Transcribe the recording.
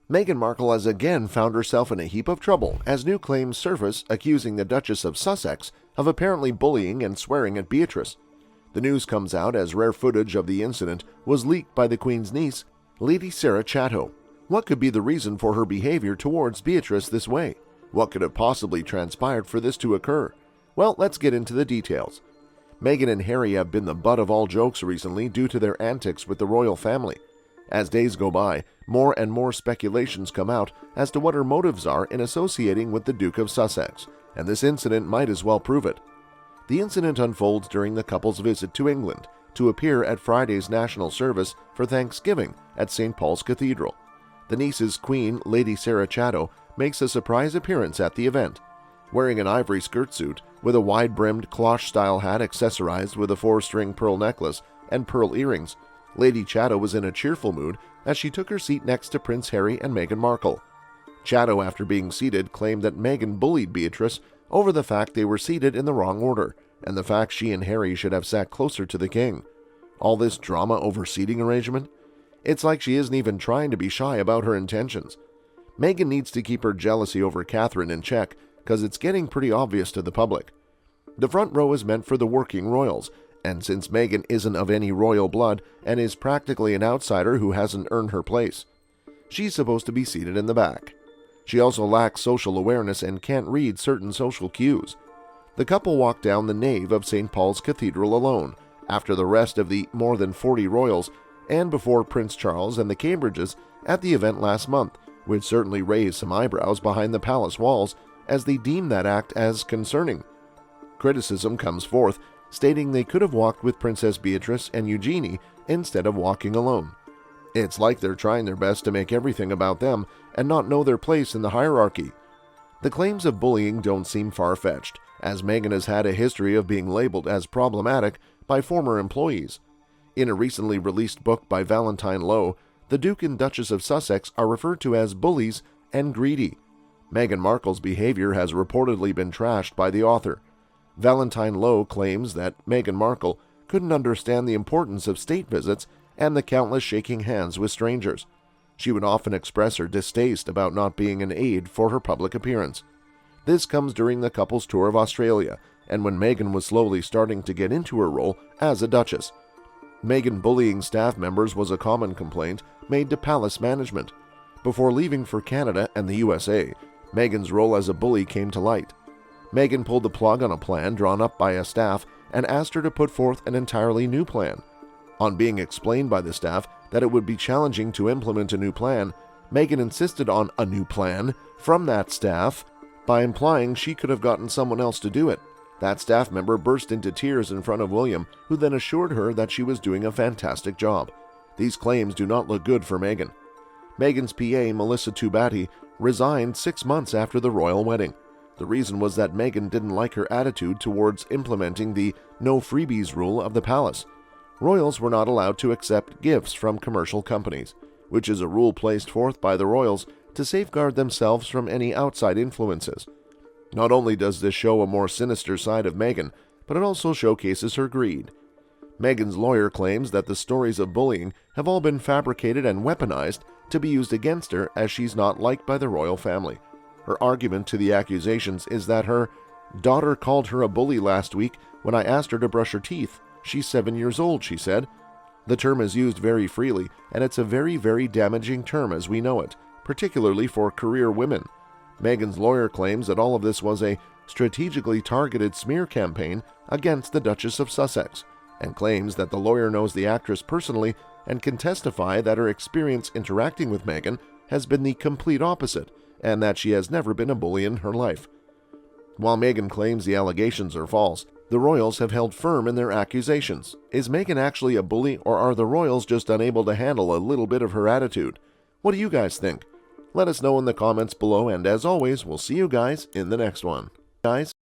Meghan Markle has again found herself in a heap of trouble as new claims surface accusing the Duchess of Sussex of apparently bullying and swearing at Beatrice. The news comes out as rare footage of the incident was leaked by the Queen's niece, Lady Sarah Chatto. What could be the reason for her behavior towards Beatrice this way? What could have possibly transpired for this to occur? Well, let's get into the details. Meghan and Harry have been the butt of all jokes recently due to their antics with the royal family. As days go by, more and more speculations come out as to what her motives are in associating with the Duke of Sussex, and this incident might as well prove it. The incident unfolds during the couple's visit to England to appear at Friday's national service for Thanksgiving at St. Paul's Cathedral. The niece's queen, Lady Sarah Chatto, makes a surprise appearance at the event. Wearing an ivory skirt suit with a wide-brimmed cloche-style hat accessorized with a 4-string pearl necklace and pearl earrings, Lady Chatto was in a cheerful mood as she took her seat next to Prince Harry and Meghan Markle. Chatto, after being seated, claimed that Meghan bullied Beatrice over the fact they were seated in the wrong order and the fact she and Harry should have sat closer to the king. All this drama over seating arrangement? It's like she isn't even trying to be shy about her intentions. Meghan needs to keep her jealousy over Catherine in check because it's getting pretty obvious to the public. The front row is meant for the working royals, and since Meghan isn't of any royal blood and is practically an outsider who hasn't earned her place, she's supposed to be seated in the back. She also lacks social awareness and can't read certain social cues. The couple walked down the nave of St. Paul's Cathedral alone, after the rest of the more than 40 royals, and before Prince Charles and the Cambridges at the event last month, which certainly raised some eyebrows behind the palace walls as they deemed that act as concerning. Criticism comes forth, stating they could have walked with Princess Beatrice and Eugenie instead of walking alone. It's like they're trying their best to make everything about them and not know their place in the hierarchy. The claims of bullying don't seem far-fetched, as Meghan has had a history of being labeled as problematic by former employees. In a recently released book by Valentine Lowe, the Duke and Duchess of Sussex are referred to as bullies and greedy. Meghan Markle's behavior has reportedly been trashed by the author. Valentine Lowe claims that Meghan Markle couldn't understand the importance of state visits and the countless shaking hands with strangers. She would often express her distaste about not being an aide for her public appearance. This comes during the couple's tour of Australia, and when Meghan was slowly starting to get into her role as a duchess. Meghan bullying staff members was a common complaint made to palace management. Before leaving for Canada and the USA, Meghan's role as a bully came to light. Meghan pulled the plug on a plan drawn up by a staff and asked her to put forth an entirely new plan. On being explained by the staff that it would be challenging to implement a new plan, Meghan insisted on a new plan from that staff by implying she could have gotten someone else to do it. That staff member burst into tears in front of William, who then assured her that she was doing a fantastic job. These claims do not look good for Meghan. Meghan's PA, Melissa Tubati, resigned 6 months after the royal wedding. The reason was that Meghan didn't like her attitude towards implementing the no freebies rule of the palace. Royals were not allowed to accept gifts from commercial companies, which is a rule placed forth by the royals to safeguard themselves from any outside influences. Not only does this show a more sinister side of Meghan, but it also showcases her greed. Meghan's lawyer claims that the stories of bullying have all been fabricated and weaponized to be used against her, as she's not liked by the royal family. Her argument to the accusations is that her daughter called her a bully last week when I asked her to brush her teeth. She's 7 years old, she said. The term is used very freely, and it's a very, very damaging term as we know it, particularly for career women. Meghan's lawyer claims that all of this was a strategically targeted smear campaign against the Duchess of Sussex, and claims that the lawyer knows the actress personally and can testify that her experience interacting with Meghan has been the complete opposite, and that she has never been a bully in her life. While Meghan claims the allegations are false, the royals have held firm in their accusations. Is Meghan actually a bully, or are the royals just unable to handle a little bit of her attitude? What do you guys think? Let us know in the comments below, and as always, we'll see you guys in the next one. Guys.